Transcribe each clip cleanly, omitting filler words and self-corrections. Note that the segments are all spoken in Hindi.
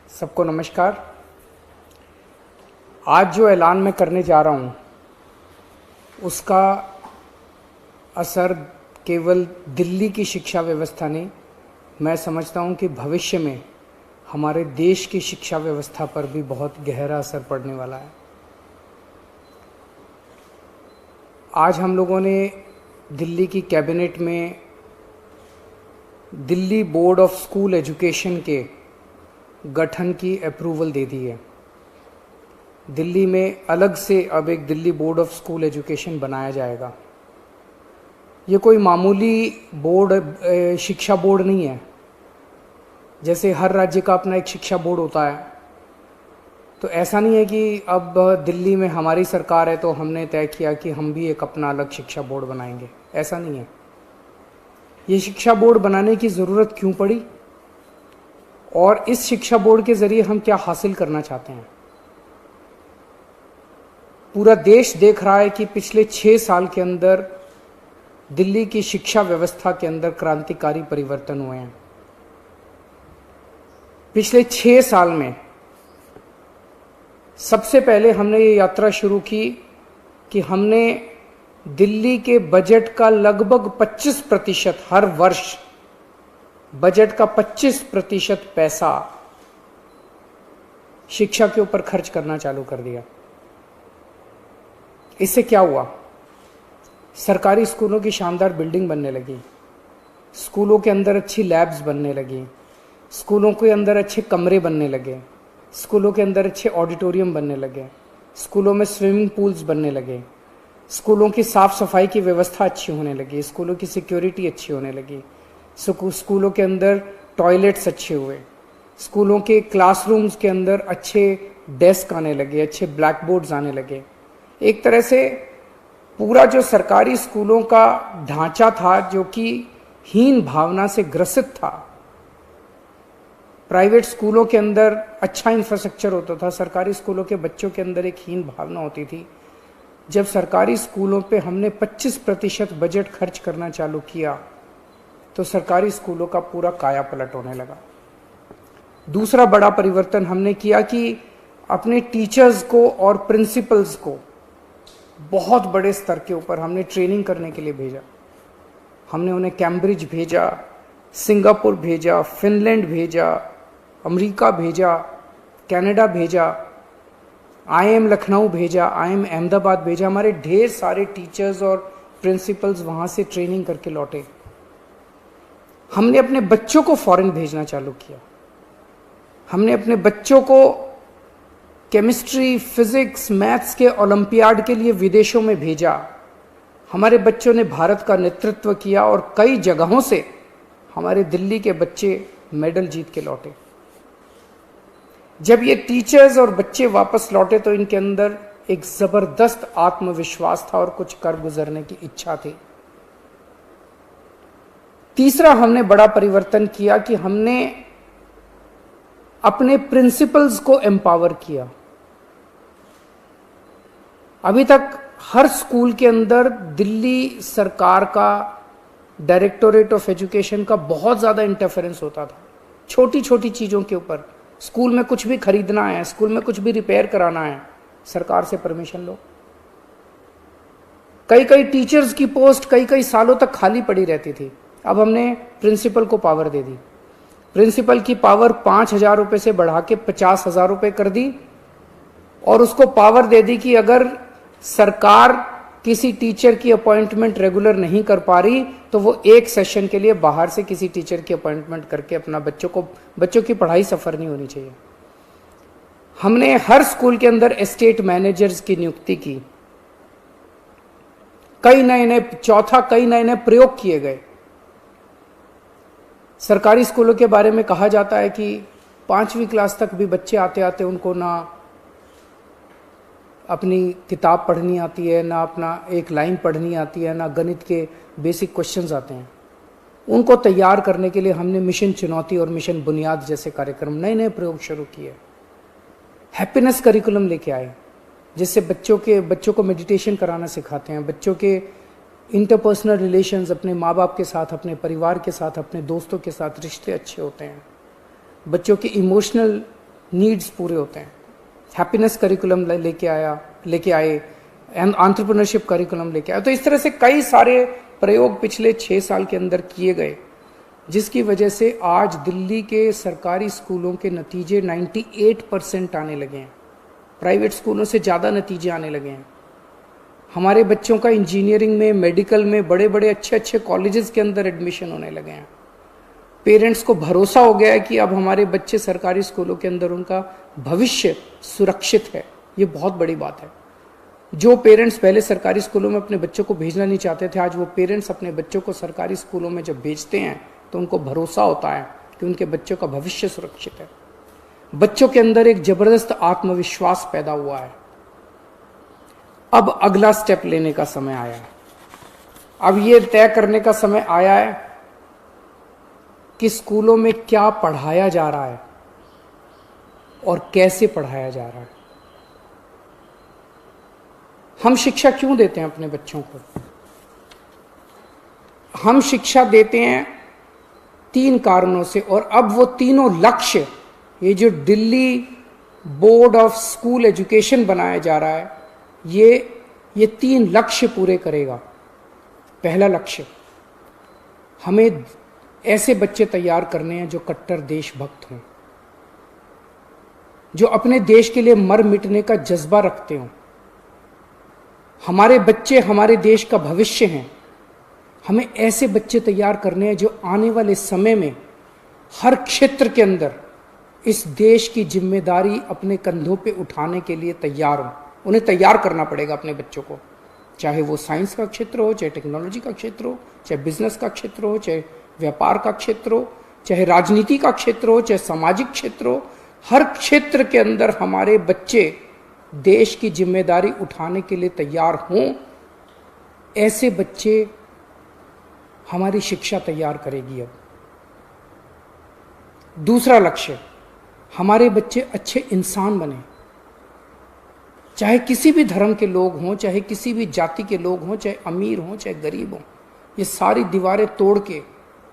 सबको नमस्कार। आज जो ऐलान मैं करने जा रहा हूँ उसका असर केवल दिल्ली की शिक्षा व्यवस्था नहीं, मैं समझता हूँ कि भविष्य में हमारे देश की शिक्षा व्यवस्था पर भी बहुत गहरा असर पड़ने वाला है। आज हम लोगों ने दिल्ली की कैबिनेट में Delhi board of school education के गठन की अप्रूवल दे दी है। दिल्ली में अलग से अब एक Delhi board of school education बनाया जाएगा। ये कोई मामूली बोर्ड शिक्षा बोर्ड नहीं है। जैसे हर राज्य का अपना एक शिक्षा बोर्ड होता है, तो ऐसा नहीं है कि अब दिल्ली में हमारी सरकार है तो हमने तय किया कि हम भी एक अपना अलग शिक्षा बोर्ड बनाएंगे। ऐसा नहीं है। ये शिक्षा बोर्ड बनाने की ज़रूरत क्यों पड़ी और इस शिक्षा बोर्ड के ज़रिए हम क्या हासिल करना चाहते हैं। पूरा देश देख रहा है कि पिछले 6 साल के अंदर दिल्ली की शिक्षा व्यवस्था के अंदर क्रांतिकारी परिवर्तन हुए हैं। पिछले 6 साल में सबसे पहले हमने ये यात्रा शुरू की कि हमने दिल्ली के बजट का लगभग 25% हर वर्ष बजट का 25% पैसा शिक्षा के ऊपर खर्च करना चालू कर दिया। इससे क्या हुआ? सरकारी स्कूलों की शानदार बिल्डिंग बनने लगी, स्कूलों के अंदर अच्छी लैब्स बनने लगी, स्कूलों के अंदर अच्छे कमरे बनने लगे, स्कूलों के अंदर अच्छे ऑडिटोरियम बनने लगे, स्कूलों में स्विमिंग पूल्स बनने लगे, स्कूलों की साफ सफाई की व्यवस्था अच्छी होने लगी, स्कूलों की सिक्योरिटी अच्छी होने लगी, स्कूलों के अंदर टॉयलेट्स अच्छे हुए, स्कूलों के क्लासरूम्स के अंदर अच्छे डेस्क आने लगे, अच्छे ब्लैक बोर्ड्स आने लगे। एक तरह से पूरा जो सरकारी स्कूलों का ढांचा था जो कि हीन भावना से ग्रसित था, प्राइवेट स्कूलों के अंदर अच्छा इंफ्रास्ट्रक्चर होता था, सरकारी स्कूलों के बच्चों के अंदर एक हीन भावना होती थी। जब सरकारी स्कूलों पे हमने 25% बजट खर्च करना चालू किया तो सरकारी स्कूलों का पूरा काया पलट होने लगा। दूसरा बड़ा परिवर्तन हमने किया कि अपने टीचर्स को और प्रिंसिपल्स को बहुत बड़े स्तर के ऊपर हमने ट्रेनिंग करने के लिए भेजा। हमने उन्हें कैम्ब्रिज भेजा, सिंगापुर भेजा, फिनलैंड भेजा, अमेरिका भेजा, कनाडा भेजा, IIM लखनऊ भेजा, IIM अहमदाबाद भेजा। हमारे ढेर सारे टीचर्स और प्रिंसिपल्स वहाँ से ट्रेनिंग करके लौटे। हमने अपने बच्चों को फॉरेन भेजना चालू किया। हमने अपने बच्चों को केमिस्ट्री, फिजिक्स, मैथ्स के ओलंपियाड के लिए विदेशों में भेजा। हमारे बच्चों ने भारत का नेतृत्व किया और कई जगहों से हमारे दिल्ली के बच्चे मेडल जीत के लौटे। जब ये टीचर्स और बच्चे वापस लौटे तो इनके अंदर एक जबरदस्त आत्मविश्वास था और कुछ कर गुजरने की इच्छा थी। तीसरा हमने बड़ा परिवर्तन किया कि हमने अपने प्रिंसिपल्स को एम्पावर किया। अभी तक हर स्कूल के अंदर दिल्ली सरकार का डायरेक्टोरेट ऑफ एजुकेशन का बहुत ज्यादा इंटरफेरेंस होता था, छोटी छोटी चीजों के ऊपर। स्कूल में कुछ भी खरीदना है, स्कूल में कुछ भी रिपेयर कराना है, सरकार से परमिशन लो। कई कई टीचर्स की पोस्ट कई कई सालों तक खाली पड़ी रहती थी। अब हमने प्रिंसिपल को पावर दे दी। प्रिंसिपल की पावर 5,000 रुपये से बढ़ा के 50,000 रुपये कर दी और उसको पावर दे दी कि अगर सरकार किसी टीचर की अपॉइंटमेंट रेगुलर नहीं कर पा रही तो वो एक सेशन के लिए बाहर से किसी टीचर की अपॉइंटमेंट करके अपना बच्चों की पढ़ाई सफर नहीं होनी चाहिए। हमने हर स्कूल के अंदर एस्टेट मैनेजर्स की नियुक्ति की। कई नए प्रयोग किए गए। सरकारी स्कूलों के बारे में कहा जाता है कि 5वीं क्लास तक भी बच्चे आते आते उनको ना अपनी किताब पढ़नी आती है, ना अपना एक लाइन पढ़नी आती है, ना गणित के बेसिक क्वेश्चंस आते हैं। उनको तैयार करने के लिए हमने मिशन चुनौती और मिशन बुनियाद जैसे कार्यक्रम, नए नए प्रयोग शुरू किए। हैप्पीनेस करिकुलम लेके आए जिससे बच्चों को मेडिटेशन कराना सिखाते हैं, बच्चों के इंटरपर्सनल रिलेशंस अपने माँ बाप के साथ, अपने परिवार के साथ, अपने दोस्तों के साथ रिश्ते अच्छे होते हैं। बच्चों की इमोशनल नीड्स पूरे होते हैं। हैप्पीनेस करिकुलम लेके आए, एंटरप्रेन्योरशिप करिकुलम लेके आए। तो इस तरह से कई सारे प्रयोग पिछले 6 साल के अंदर किए गए, जिसकी वजह से आज दिल्ली के सरकारी स्कूलों के नतीजे 98% आने लगे हैं। प्राइवेट स्कूलों से ज़्यादा नतीजे आने लगे हैं। हमारे बच्चों का इंजीनियरिंग में, मेडिकल में, बड़े बड़े अच्छे अच्छे कॉलेजेस के अंदर एडमिशन होने लगे हैं। पेरेंट्स को भरोसा हो गया है कि अब हमारे बच्चे सरकारी स्कूलों के अंदर उनका भविष्य सुरक्षित है। ये बहुत बड़ी बात है। जो पेरेंट्स पहले सरकारी स्कूलों में अपने बच्चों को भेजना नहीं चाहते थे, आज वो पेरेंट्स अपने बच्चों को सरकारी स्कूलों में जब भेजते हैं तो उनको भरोसा होता है कि उनके बच्चों का भविष्य सुरक्षित है। बच्चों के अंदर एक जबरदस्त आत्मविश्वास पैदा हुआ है। अब अगला स्टेप लेने का समय आया है। अब ये तय करने का समय आया है कि स्कूलों में क्या पढ़ाया जा रहा है और कैसे पढ़ाया जा रहा है। हम शिक्षा क्यों देते हैं अपने बच्चों को? हम शिक्षा देते हैं 3 कारणों से, और अब वो तीनों लक्ष्य, ये जो Delhi board of school education बनाया जा रहा है, ये 3 लक्ष्य पूरे करेगा। पहला लक्ष्य, हमें ऐसे बच्चे तैयार करने हैं जो कट्टर देशभक्त हों, जो अपने देश के लिए मर मिटने का जज्बा रखते हों। हमारे बच्चे हमारे देश का भविष्य हैं। हमें ऐसे बच्चे तैयार करने हैं जो आने वाले समय में हर क्षेत्र के अंदर इस देश की जिम्मेदारी अपने कंधों पे उठाने के लिए तैयार हों। उन्हें तैयार करना पड़ेगा अपने बच्चों को, चाहे वो साइंस का क्षेत्र हो, चाहे टेक्नोलॉजी का क्षेत्र हो, चाहे बिजनेस का क्षेत्र हो, चाहे व्यापार का क्षेत्र हो, चाहे राजनीति का क्षेत्र हो, चाहे सामाजिक क्षेत्र हो। हर क्षेत्र के अंदर हमारे बच्चे देश की जिम्मेदारी उठाने के लिए तैयार हों। ऐसे बच्चे हमारी शिक्षा तैयार करेगी। अब दूसरा लक्ष्य, हमारे बच्चे अच्छे इंसान बने, चाहे किसी भी धर्म के लोग हों, चाहे किसी भी जाति के लोग हों, चाहे अमीर हों, चाहे गरीब हों। ये सारी दीवारें तोड़ के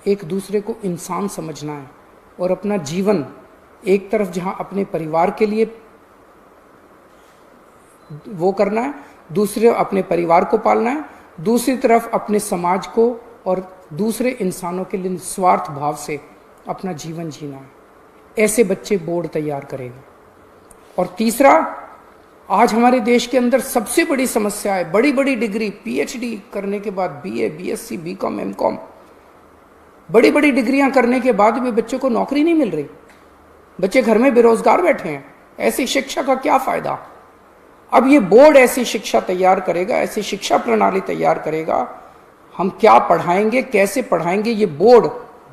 एक दूसरे को इंसान समझना है और अपना जीवन एक तरफ जहां अपने परिवार के लिए वो करना है, दूसरे अपने परिवार को पालना है, दूसरी तरफ अपने समाज को और दूसरे इंसानों के लिए निस्वार्थ भाव से अपना जीवन जीना है। ऐसे बच्चे बोर्ड तैयार करेगा। और तीसरा, आज हमारे देश के अंदर सबसे बड़ी समस्या है, बड़ी बड़ी डिग्री, पीएचडी करने के बाद, बीए, बीएससी, बीकॉम, एमकॉम, बड़ी बड़ी डिग्रियां करने के बाद भी बच्चों को नौकरी नहीं मिल रही। बच्चे घर में बेरोजगार बैठे हैं। ऐसी शिक्षा का क्या फायदा? अब ये बोर्ड ऐसी शिक्षा तैयार करेगा, ऐसी शिक्षा प्रणाली तैयार करेगा। हम क्या पढ़ाएंगे, कैसे पढ़ाएंगे, ये बोर्ड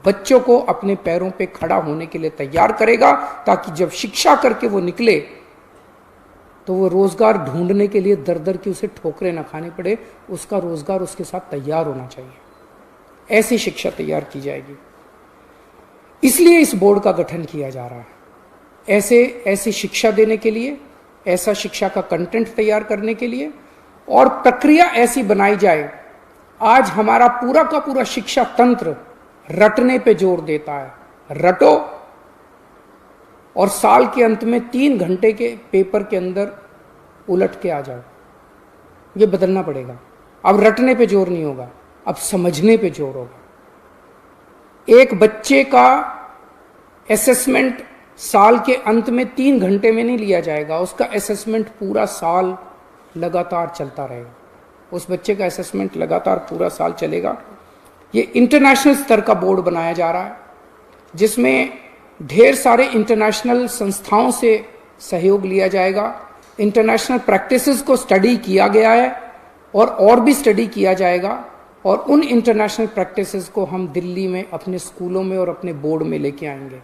बच्चों को अपने पैरों पे खड़ा होने के लिए तैयार करेगा, ताकि जब शिक्षा करके वो निकले तो वो रोजगार ढूंढने के लिए दर दर की उसे ठोकरें ना खानी पड़े। उसका रोजगार उसके साथ तैयार होना चाहिए। ऐसी शिक्षा तैयार की जाएगी। इसलिए इस बोर्ड का गठन किया जा रहा है, ऐसी शिक्षा देने के लिए, ऐसा शिक्षा का कंटेंट तैयार करने के लिए, और प्रक्रिया ऐसी बनाई जाए। आज हमारा पूरा का पूरा शिक्षा तंत्र रटने पे जोर देता है। रटो और साल के अंत में 3 घंटे के पेपर के अंदर उलट के आ जाओ। ये बदलना पड़ेगा। अब रटने पे जोर नहीं होगा, अब समझने पे जोर होगा। एक बच्चे का असेसमेंट साल के अंत में 3 घंटे में नहीं लिया जाएगा। उसका असेसमेंट पूरा साल लगातार चलता रहेगा। उस बच्चे का असेसमेंट लगातार पूरा साल चलेगा। ये इंटरनेशनल स्तर का बोर्ड बनाया जा रहा है, जिसमें ढेर सारे इंटरनेशनल संस्थाओं से सहयोग लिया जाएगा। इंटरनेशनल प्रैक्टिसेस को स्टडी किया गया है और भी स्टडी किया जाएगा, और उन इंटरनेशनल प्रैक्टिसेस को हम दिल्ली में अपने स्कूलों में और अपने बोर्ड में लेके आएंगे।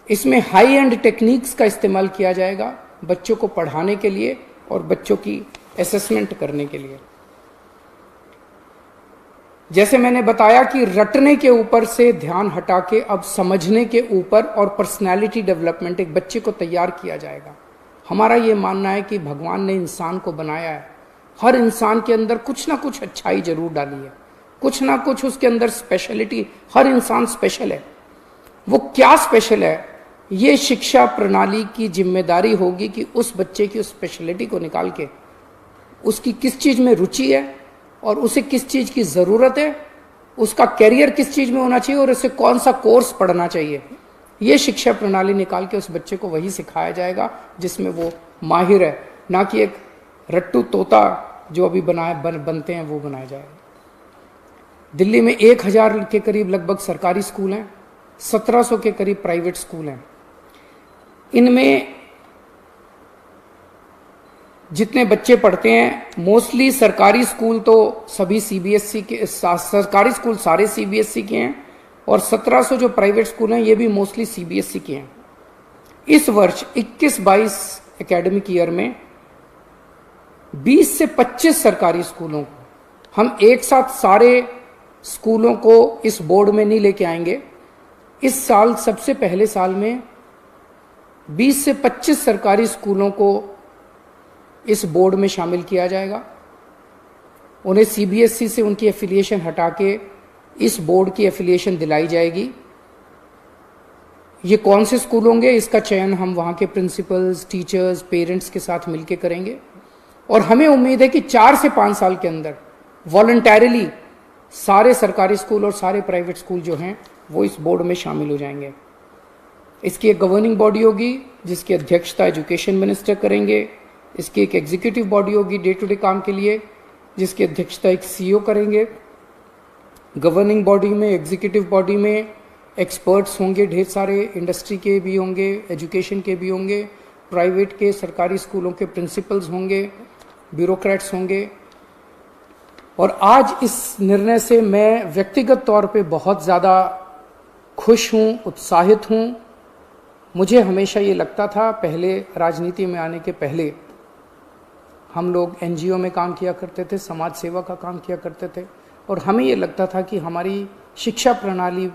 इसमें हाई एंड टेक्निक्स का इस्तेमाल किया जाएगा बच्चों को पढ़ाने के लिए और बच्चों की असेसमेंट करने के लिए। जैसे मैंने बताया कि रटने के ऊपर से ध्यान हटा के अब समझने के ऊपर और पर्सनालिटी डेवलपमेंट, एक बच्चे को तैयार किया जाएगा। हमारा ये मानना है कि भगवान ने इंसान को बनाया है, हर इंसान के अंदर कुछ ना कुछ अच्छाई जरूर डाली है, कुछ ना कुछ उसके अंदर स्पेशलिटी। हर इंसान स्पेशल है। वो क्या स्पेशल है ये शिक्षा प्रणाली की जिम्मेदारी होगी कि उस बच्चे की उस स्पेशलिटी को निकाल के उसकी किस चीज में रुचि है और उसे किस चीज की जरूरत है, उसका कैरियर किस चीज में होना चाहिए और उसे कौन सा कोर्स पढ़ना चाहिए। ये शिक्षा प्रणाली निकाल के उस बच्चे को वही सिखाया जाएगा जिसमें वो माहिर है, ना कि एक रट्टू तोता जो अभी बनते हैं वो बनाया जाएगा। दिल्ली में 1000 के करीब लगभग सरकारी स्कूल हैं, 1700 के करीब प्राइवेट स्कूल हैं। इनमें जितने बच्चे पढ़ते हैं मोस्टली सरकारी स्कूल तो सभी सीबीएसई के, सरकारी स्कूल सारे सीबीएसई के हैं और 1700 जो प्राइवेट स्कूल हैं ये भी मोस्टली सीबीएसई के हैं। इस वर्ष 21-22 एकेडमिक ईयर में 20 से 25 सरकारी स्कूलों को हम एक साथ सारे स्कूलों को इस बोर्ड में नहीं लेके आएंगे। इस साल सबसे पहले साल में 20 से 25 सरकारी स्कूलों को इस बोर्ड में शामिल किया जाएगा। उन्हें सीबीएसई से उनकी एफिलिएशन हटा के इस बोर्ड की एफिलिएशन दिलाई जाएगी। ये कौन से स्कूल होंगे इसका चयन हम वहाँ के प्रिंसिपल्स, टीचर्स, पेरेंट्स के साथ मिलकर करेंगे और हमें उम्मीद है कि 4 से 5 साल के अंदर वॉलंटैरिली सारे सरकारी स्कूल और सारे प्राइवेट स्कूल जो हैं वो इस बोर्ड में शामिल हो जाएंगे। इसकी एक गवर्निंग बॉडी होगी जिसकी अध्यक्षता एजुकेशन मिनिस्टर करेंगे। इसकी एक एग्जीक्यूटिव बॉडी होगी डे टू डे काम के लिए जिसकी अध्यक्षता एक सीईओ करेंगे। गवर्निंग बॉडी में, एग्जीक्यूटिव बॉडी में एक्सपर्ट्स होंगे, ढेर सारे इंडस्ट्री के भी होंगे, एजुकेशन के भी होंगे, प्राइवेट के, सरकारी स्कूलों के प्रिंसिपल्स होंगे, ब्यूरोक्रेट्स होंगे। और आज इस निर्णय से मैं व्यक्तिगत तौर पे बहुत ज़्यादा खुश हूँ, उत्साहित हूँ। मुझे हमेशा ये लगता था, पहले राजनीति में आने के पहले हम लोग एनजीओ में काम किया करते थे, समाज सेवा का काम किया करते थे और हमें ये लगता था कि हमारी शिक्षा प्रणाली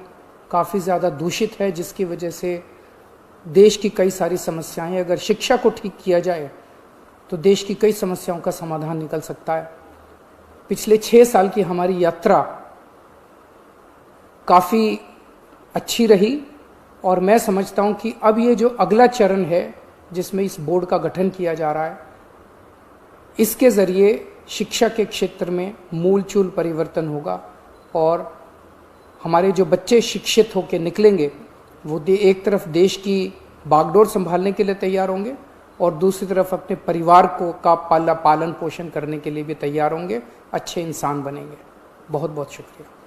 काफ़ी ज़्यादा दूषित है जिसकी वजह से देश की कई सारी समस्याएं, अगर शिक्षा को ठीक किया जाए तो देश की कई समस्याओं का समाधान निकल सकता है। पिछले 6 साल की हमारी यात्रा काफ़ी अच्छी रही और मैं समझता हूं कि अब ये जो अगला चरण है जिसमें इस बोर्ड का गठन किया जा रहा है, इसके ज़रिए शिक्षा के क्षेत्र में मूलचूल परिवर्तन होगा और हमारे जो बच्चे शिक्षित होकर निकलेंगे वो एक तरफ देश की बागडोर संभालने के लिए तैयार होंगे और दूसरी तरफ अपने परिवार को का पालन पोषण करने के लिए भी तैयार होंगे, अच्छे इंसान बनेंगे। बहुत बहुत शुक्रिया।